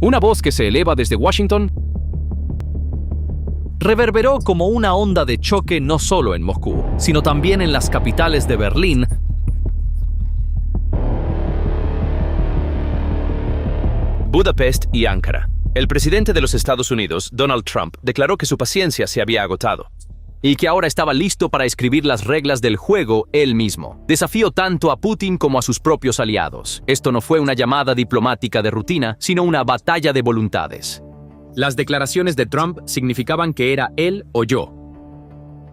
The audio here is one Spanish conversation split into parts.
Una voz que se eleva desde Washington reverberó como una onda de choque no solo en Moscú, sino también en las capitales de Berlín, Budapest y Ankara. El presidente de los Estados Unidos, Donald Trump, declaró que su paciencia se había agotado y que ahora estaba listo para escribir las reglas del juego él mismo. Desafió tanto a Putin como a sus propios aliados. Esto no fue una llamada diplomática de rutina, sino una batalla de voluntades. Las declaraciones de Trump significaban que era él o yo.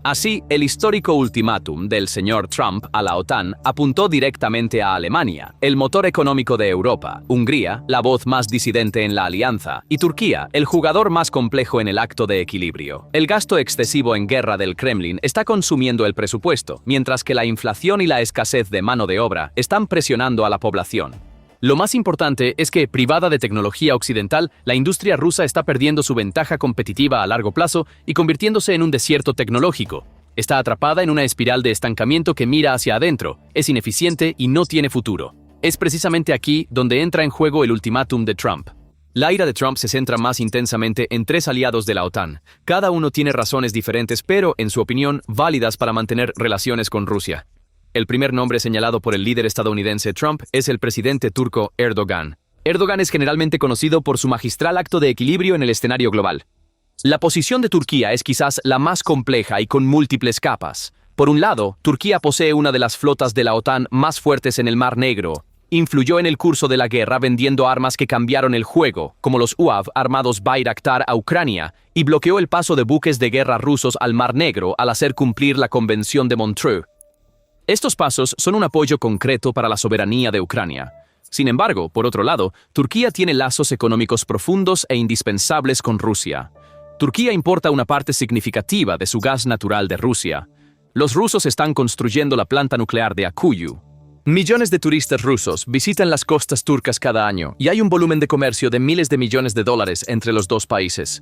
Así, el histórico ultimátum del señor Trump a la OTAN apuntó directamente a Alemania, el motor económico de Europa, Hungría, la voz más disidente en la alianza, y Turquía, el jugador más complejo en el acto de equilibrio. El gasto excesivo en guerra del Kremlin está consumiendo el presupuesto, mientras que la inflación y la escasez de mano de obra están presionando a la población. Lo más importante es que, privada de tecnología occidental, la industria rusa está perdiendo su ventaja competitiva a largo plazo y convirtiéndose en un desierto tecnológico. Está atrapada en una espiral de estancamiento que mira hacia adentro, es ineficiente y no tiene futuro. Es precisamente aquí donde entra en juego el ultimátum de Trump. La ira de Trump se centra más intensamente en 3 aliados de la OTAN. Cada uno tiene razones diferentes, pero, en su opinión, válidas para mantener relaciones con Rusia. El primer nombre señalado por el líder estadounidense Trump es el presidente turco Erdogan. Erdogan es generalmente conocido por su magistral acto de equilibrio en el escenario global. La posición de Turquía es quizás la más compleja y con múltiples capas. Por un lado, Turquía posee una de las flotas de la OTAN más fuertes en el Mar Negro. Influyó en el curso de la guerra vendiendo armas que cambiaron el juego, como los UAV armados Bayraktar a Ucrania, y bloqueó el paso de buques de guerra rusos al Mar Negro al hacer cumplir la Convención de Montreux. Estos pasos son un apoyo concreto para la soberanía de Ucrania. Sin embargo, por otro lado, Turquía tiene lazos económicos profundos e indispensables con Rusia. Turquía importa una parte significativa de su gas natural de Rusia. Los rusos están construyendo la planta nuclear de Akuyu. Millones de turistas rusos visitan las costas turcas cada año y hay un volumen de comercio de miles de millones de dólares entre los dos países.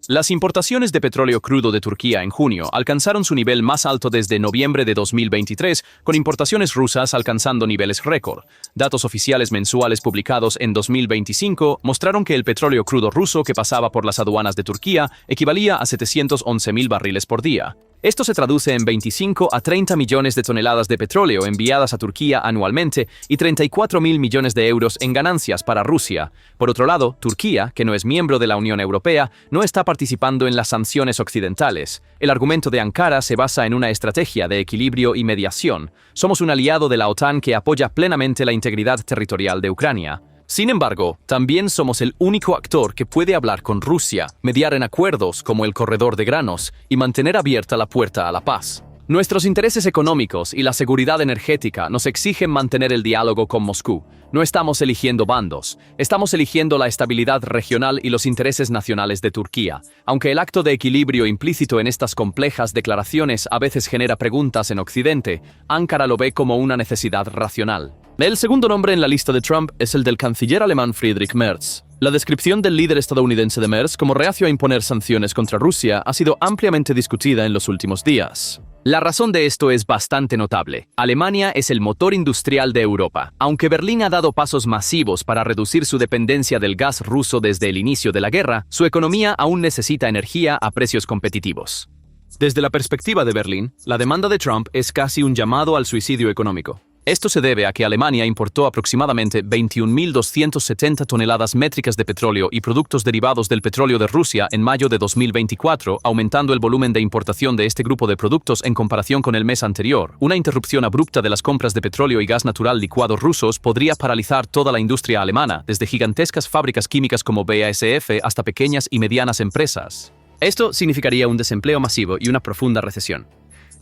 Las importaciones de petróleo crudo de Turquía en junio alcanzaron su nivel más alto desde noviembre de 2023, con importaciones rusas alcanzando niveles récord. Datos oficiales mensuales publicados en 2025 mostraron que el petróleo crudo ruso que pasaba por las aduanas de Turquía equivalía a 711.000 barriles por día. Esto se traduce en 25 a 30 millones de toneladas de petróleo enviadas a Turquía anualmente y 34.000 millones de euros en ganancias para Rusia. Por otro lado, Turquía, que no es miembro de la Unión Europea, no está participando en las sanciones occidentales. El argumento de Ankara se basa en una estrategia de equilibrio y mediación. Somos un aliado de la OTAN que apoya plenamente la integridad territorial de Ucrania. Sin embargo, también somos el único actor que puede hablar con Rusia, mediar en acuerdos como el corredor de granos y mantener abierta la puerta a la paz. Nuestros intereses económicos y la seguridad energética nos exigen mantener el diálogo con Moscú. No estamos eligiendo bandos, estamos eligiendo la estabilidad regional y los intereses nacionales de Turquía. Aunque el acto de equilibrio implícito en estas complejas declaraciones a veces genera preguntas en Occidente, Ankara lo ve como una necesidad racional. El segundo nombre en la lista de Trump es el del canciller alemán Friedrich Merz. La descripción del líder estadounidense de Merz como reacio a imponer sanciones contra Rusia ha sido ampliamente discutida en los últimos días. La razón de esto es bastante notable. Alemania es el motor industrial de Europa. Aunque Berlín ha dado pasos masivos para reducir su dependencia del gas ruso desde el inicio de la guerra, su economía aún necesita energía a precios competitivos. Desde la perspectiva de Berlín, la demanda de Trump es casi un llamado al suicidio económico. Esto se debe a que Alemania importó aproximadamente 21.270 toneladas métricas de petróleo y productos derivados del petróleo de Rusia en mayo de 2024, aumentando el volumen de importación de este grupo de productos en comparación con el mes anterior. Una interrupción abrupta de las compras de petróleo y gas natural licuado rusos podría paralizar toda la industria alemana, desde gigantescas fábricas químicas como BASF hasta pequeñas y medianas empresas. Esto significaría un desempleo masivo y una profunda recesión.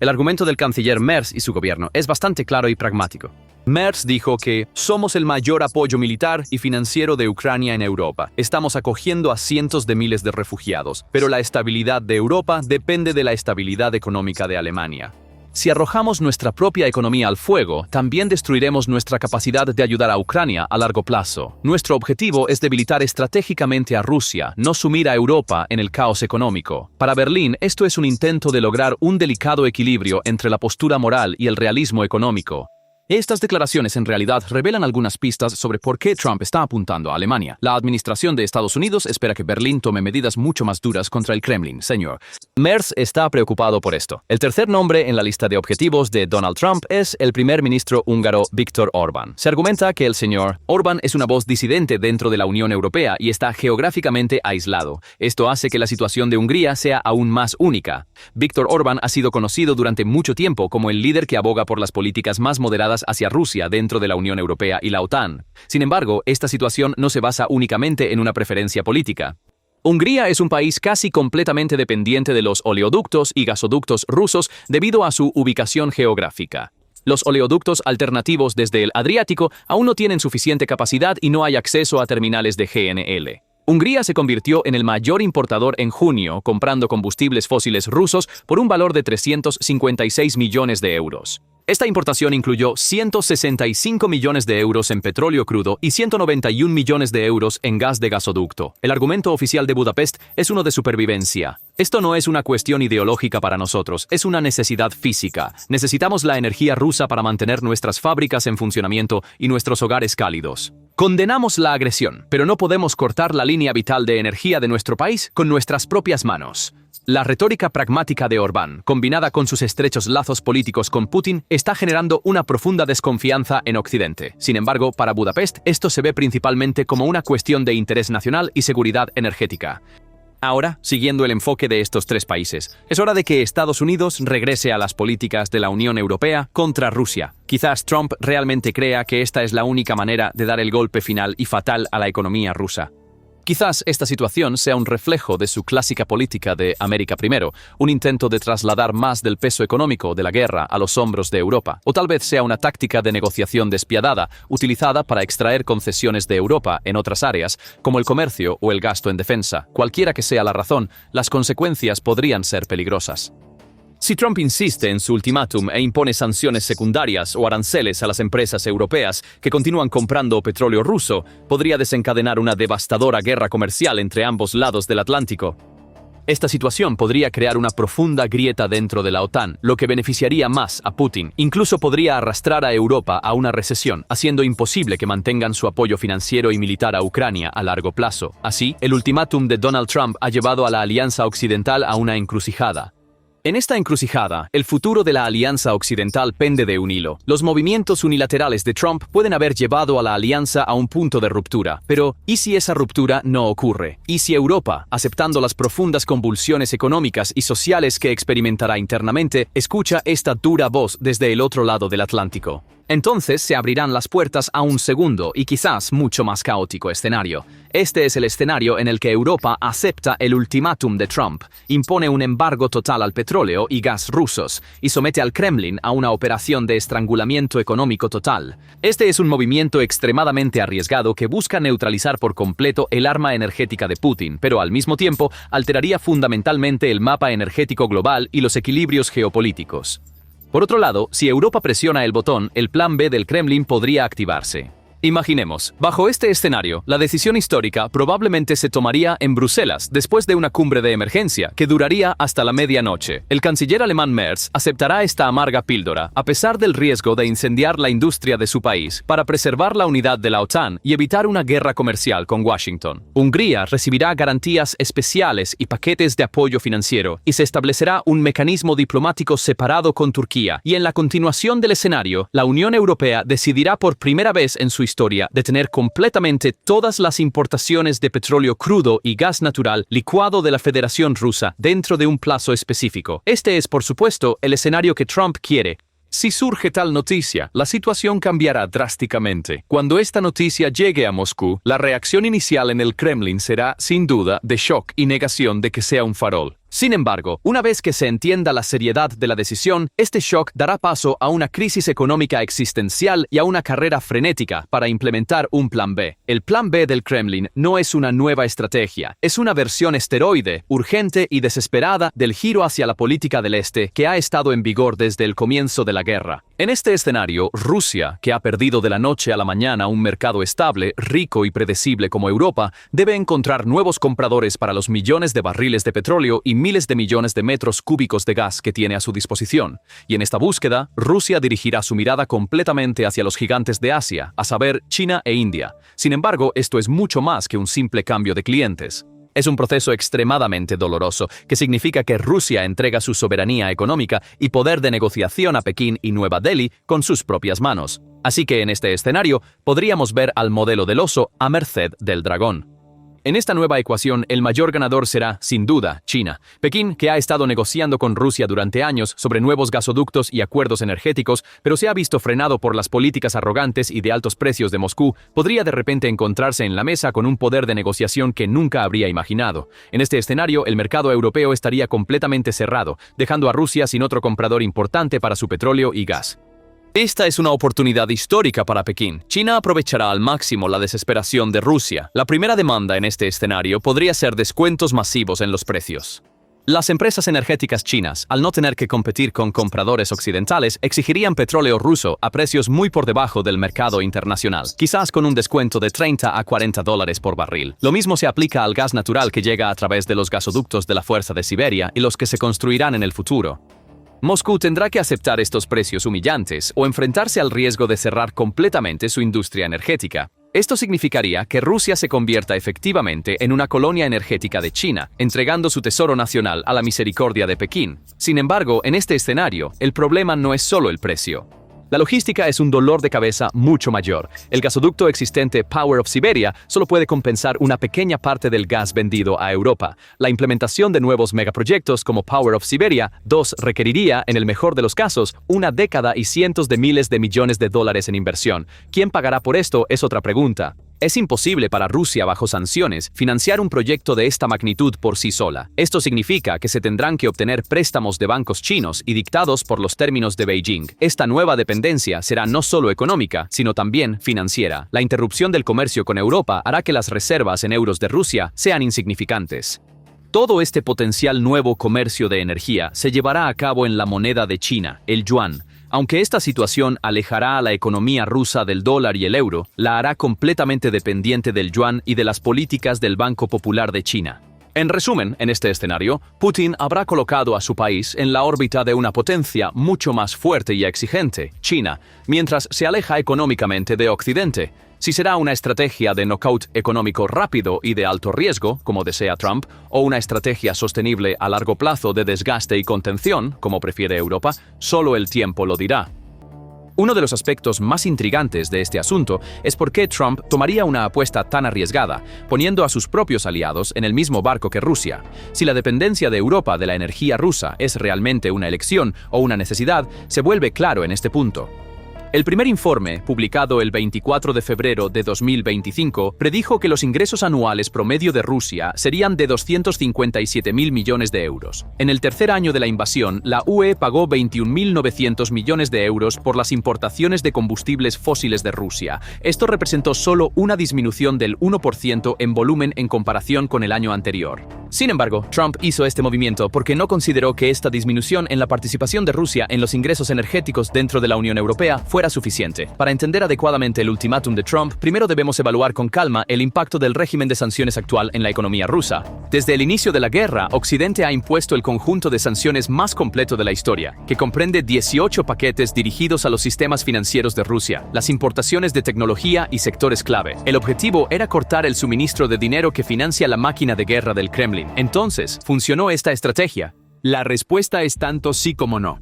El argumento del canciller Merz y su gobierno es bastante claro y pragmático. Merz dijo que somos el mayor apoyo militar y financiero de Ucrania en Europa. Estamos acogiendo a cientos de miles de refugiados, pero la estabilidad de Europa depende de la estabilidad económica de Alemania. Si arrojamos nuestra propia economía al fuego, también destruiremos nuestra capacidad de ayudar a Ucrania a largo plazo. Nuestro objetivo es debilitar estratégicamente a Rusia, no sumir a Europa en el caos económico. Para Berlín, esto es un intento de lograr un delicado equilibrio entre la postura moral y el realismo económico. Estas declaraciones en realidad revelan algunas pistas sobre por qué Trump está apuntando a Alemania. La administración de Estados Unidos espera que Berlín tome medidas mucho más duras contra el Kremlin, señor. Merz está preocupado por esto. El tercer nombre en la lista de objetivos de Donald Trump es el primer ministro húngaro Viktor Orbán. Se argumenta que el señor Orbán es una voz disidente dentro de la Unión Europea y está geográficamente aislado. Esto hace que la situación de Hungría sea aún más única. Viktor Orbán ha sido conocido durante mucho tiempo como el líder que aboga por las políticas más moderadas hacia Rusia dentro de la Unión Europea y la OTAN. Sin embargo, esta situación no se basa únicamente en una preferencia política. Hungría es un país casi completamente dependiente de los oleoductos y gasoductos rusos debido a su ubicación geográfica. Los oleoductos alternativos desde el Adriático aún no tienen suficiente capacidad y no hay acceso a terminales de GNL. Hungría se convirtió en el mayor importador en junio, comprando combustibles fósiles rusos por un valor de 356 millones de euros. Esta importación incluyó 165 millones de euros en petróleo crudo y 191 millones de euros en gas de gasoducto. El argumento oficial de Budapest es uno de supervivencia. Esto no es una cuestión ideológica para nosotros, es una necesidad física. Necesitamos la energía rusa para mantener nuestras fábricas en funcionamiento y nuestros hogares cálidos. Condenamos la agresión, pero no podemos cortar la línea vital de energía de nuestro país con nuestras propias manos. La retórica pragmática de Orbán, combinada con sus estrechos lazos políticos con Putin, está generando una profunda desconfianza en Occidente. Sin embargo, para Budapest, esto se ve principalmente como una cuestión de interés nacional y seguridad energética. Ahora, siguiendo el enfoque de estos tres países, es hora de que Estados Unidos regrese a las políticas de la Unión Europea contra Rusia. Quizás Trump realmente crea que esta es la única manera de dar el golpe final y fatal a la economía rusa. Quizás esta situación sea un reflejo de su clásica política de América primero, un intento de trasladar más del peso económico de la guerra a los hombros de Europa, o tal vez sea una táctica de negociación despiadada, utilizada para extraer concesiones de Europa en otras áreas, como el comercio o el gasto en defensa. Cualquiera que sea la razón, las consecuencias podrían ser peligrosas. Si Trump insiste en su ultimátum e impone sanciones secundarias o aranceles a las empresas europeas que continúan comprando petróleo ruso, podría desencadenar una devastadora guerra comercial entre ambos lados del Atlántico. Esta situación podría crear una profunda grieta dentro de la OTAN, lo que beneficiaría más a Putin. Incluso podría arrastrar a Europa a una recesión, haciendo imposible que mantengan su apoyo financiero y militar a Ucrania a largo plazo. Así, el ultimátum de Donald Trump ha llevado a la Alianza Occidental a una encrucijada. En esta encrucijada, el futuro de la Alianza Occidental pende de un hilo. Los movimientos unilaterales de Trump pueden haber llevado a la alianza a un punto de ruptura. Pero, ¿y si esa ruptura no ocurre? ¿Y si Europa, aceptando las profundas convulsiones económicas y sociales que experimentará internamente, escucha esta dura voz desde el otro lado del Atlántico? Entonces se abrirán las puertas a un segundo y quizás mucho más caótico escenario. Este es el escenario en el que Europa acepta el ultimátum de Trump, impone un embargo total al petróleo y gas rusos y somete al Kremlin a una operación de estrangulamiento económico total. Este es un movimiento extremadamente arriesgado que busca neutralizar por completo el arma energética de Putin, pero al mismo tiempo alteraría fundamentalmente el mapa energético global y los equilibrios geopolíticos. Por otro lado, si Europa presiona el botón, el plan B del Kremlin podría activarse. Imaginemos, bajo este escenario, la decisión histórica probablemente se tomaría en Bruselas después de una cumbre de emergencia que duraría hasta la medianoche. El canciller alemán Merz aceptará esta amarga píldora, a pesar del riesgo de incendiar la industria de su país, para preservar la unidad de la OTAN y evitar una guerra comercial con Washington. Hungría recibirá garantías especiales y paquetes de apoyo financiero, y se establecerá un mecanismo diplomático separado con Turquía. Y en la continuación del escenario, la Unión Europea decidirá por primera vez en su historia detener completamente todas las importaciones de petróleo crudo y gas natural licuado de la Federación Rusa dentro de un plazo específico. Este es, por supuesto, el escenario que Trump quiere. Si surge tal noticia, la situación cambiará drásticamente. Cuando esta noticia llegue a Moscú, la reacción inicial en el Kremlin será, sin duda, de shock y negación de que sea un farol. Sin embargo, una vez que se entienda la seriedad de la decisión, este shock dará paso a una crisis económica existencial y a una carrera frenética para implementar un plan B. El plan B del Kremlin no es una nueva estrategia, es una versión esteroide, urgente y desesperada del giro hacia la política del Este que ha estado en vigor desde el comienzo de la guerra. En este escenario, Rusia, que ha perdido de la noche a la mañana un mercado estable, rico y predecible como Europa, debe encontrar nuevos compradores para los millones de barriles de petróleo y miles de millones de metros cúbicos de gas que tiene a su disposición. Y en esta búsqueda, Rusia dirigirá su mirada completamente hacia los gigantes de Asia, a saber, China e India. Sin embargo, esto es mucho más que un simple cambio de clientes. Es un proceso extremadamente doloroso, que significa que Rusia entrega su soberanía económica y poder de negociación a Pekín y Nueva Delhi con sus propias manos. Así que en este escenario, podríamos ver al modelo del oso a merced del dragón. En esta nueva ecuación, el mayor ganador será, sin duda, China. Pekín, que ha estado negociando con Rusia durante años sobre nuevos gasoductos y acuerdos energéticos, pero se ha visto frenado por las políticas arrogantes y de altos precios de Moscú, podría de repente encontrarse en la mesa con un poder de negociación que nunca habría imaginado. En este escenario, el mercado europeo estaría completamente cerrado, dejando a Rusia sin otro comprador importante para su petróleo y gas. Esta es una oportunidad histórica para Pekín. China aprovechará al máximo la desesperación de Rusia. La primera demanda en este escenario podría ser descuentos masivos en los precios. Las empresas energéticas chinas, al no tener que competir con compradores occidentales, exigirían petróleo ruso a precios muy por debajo del mercado internacional, quizás con un descuento de 30 a 40 dólares por barril. Lo mismo se aplica al gas natural que llega a través de los gasoductos de la Fuerza de Siberia y los que se construirán en el futuro. Moscú tendrá que aceptar estos precios humillantes o enfrentarse al riesgo de cerrar completamente su industria energética. Esto significaría que Rusia se convierta efectivamente en una colonia energética de China, entregando su tesoro nacional a la misericordia de Pekín. Sin embargo, en este escenario, el problema no es solo el precio. La logística es un dolor de cabeza mucho mayor. El gasoducto existente Power of Siberia solo puede compensar una pequeña parte del gas vendido a Europa. La implementación de nuevos megaproyectos como Power of Siberia 2 requeriría, en el mejor de los casos, una década y cientos de miles de millones de dólares en inversión. ¿Quién pagará por esto? Es otra pregunta. Es imposible para Rusia, bajo sanciones, financiar un proyecto de esta magnitud por sí sola. Esto significa que se tendrán que obtener préstamos de bancos chinos y dictados por los términos de Beijing. Esta nueva dependencia será no solo económica, sino también financiera. La interrupción del comercio con Europa hará que las reservas en euros de Rusia sean insignificantes. Todo este potencial nuevo comercio de energía se llevará a cabo en la moneda de China, el yuan. Aunque esta situación alejará a la economía rusa del dólar y el euro, la hará completamente dependiente del yuan y de las políticas del Banco Popular de China. En resumen, en este escenario, Putin habrá colocado a su país en la órbita de una potencia mucho más fuerte y exigente, China, mientras se aleja económicamente de Occidente. Si será una estrategia de knockout económico rápido y de alto riesgo, como desea Trump, o una estrategia sostenible a largo plazo de desgaste y contención, como prefiere Europa, solo el tiempo lo dirá. Uno de los aspectos más intrigantes de este asunto es por qué Trump tomaría una apuesta tan arriesgada, poniendo a sus propios aliados en el mismo barco que Rusia. Si la dependencia de Europa de la energía rusa es realmente una elección o una necesidad, se vuelve claro en este punto. El primer informe, publicado el 24 de febrero de 2025, predijo que los ingresos anuales promedio de Rusia serían de 257.000 millones de euros. En el tercer año de la invasión, la UE pagó 21.900 millones de euros por las importaciones de combustibles fósiles de Rusia. Esto representó solo una disminución del 1% en volumen en comparación con el año anterior. Sin embargo, Trump hizo este movimiento porque no consideró que esta disminución en la participación de Rusia en los ingresos energéticos dentro de la Unión Europea fuera suficiente. Para entender adecuadamente el ultimátum de Trump, primero debemos evaluar con calma el impacto del régimen de sanciones actual en la economía rusa. Desde el inicio de la guerra, Occidente ha impuesto el conjunto de sanciones más completo de la historia, que comprende 18 paquetes dirigidos a los sistemas financieros de Rusia, las importaciones de tecnología y sectores clave. El objetivo era cortar el suministro de dinero que financia la máquina de guerra del Kremlin. Entonces, ¿funcionó esta estrategia? La respuesta es tanto sí como no.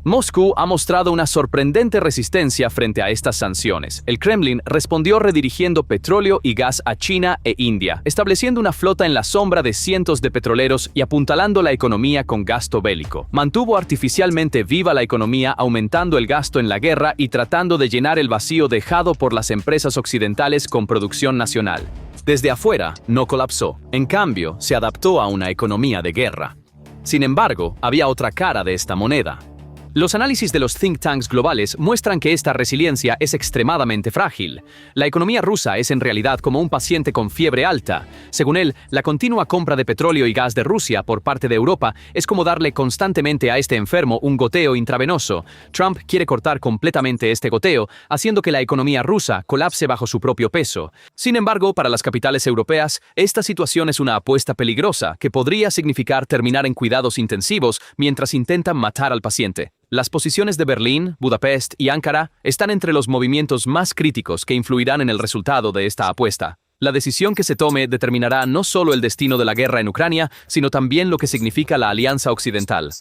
Moscú ha mostrado una sorprendente resistencia frente a estas sanciones. El Kremlin respondió redirigiendo petróleo y gas a China e India, estableciendo una flota en la sombra de cientos de petroleros y apuntalando la economía con gasto bélico. Mantuvo artificialmente viva la economía, aumentando el gasto en la guerra y tratando de llenar el vacío dejado por las empresas occidentales con producción nacional. Desde afuera, no colapsó. En cambio, se adaptó a una economía de guerra. Sin embargo, había otra cara de esta moneda. Los análisis de los think tanks globales muestran que esta resiliencia es extremadamente frágil. La economía rusa es en realidad como un paciente con fiebre alta. Según él, la continua compra de petróleo y gas de Rusia por parte de Europa es como darle constantemente a este enfermo un goteo intravenoso. Trump quiere cortar completamente este goteo, haciendo que la economía rusa colapse bajo su propio peso. Sin embargo, para las capitales europeas, esta situación es una apuesta peligrosa que podría significar terminar en cuidados intensivos mientras intentan matar al paciente. Las posiciones de Berlín, Budapest y Ankara están entre los movimientos más críticos que influirán en el resultado de esta apuesta. La decisión que se tome determinará no solo el destino de la guerra en Ucrania, sino también lo que significa la Alianza Occidental.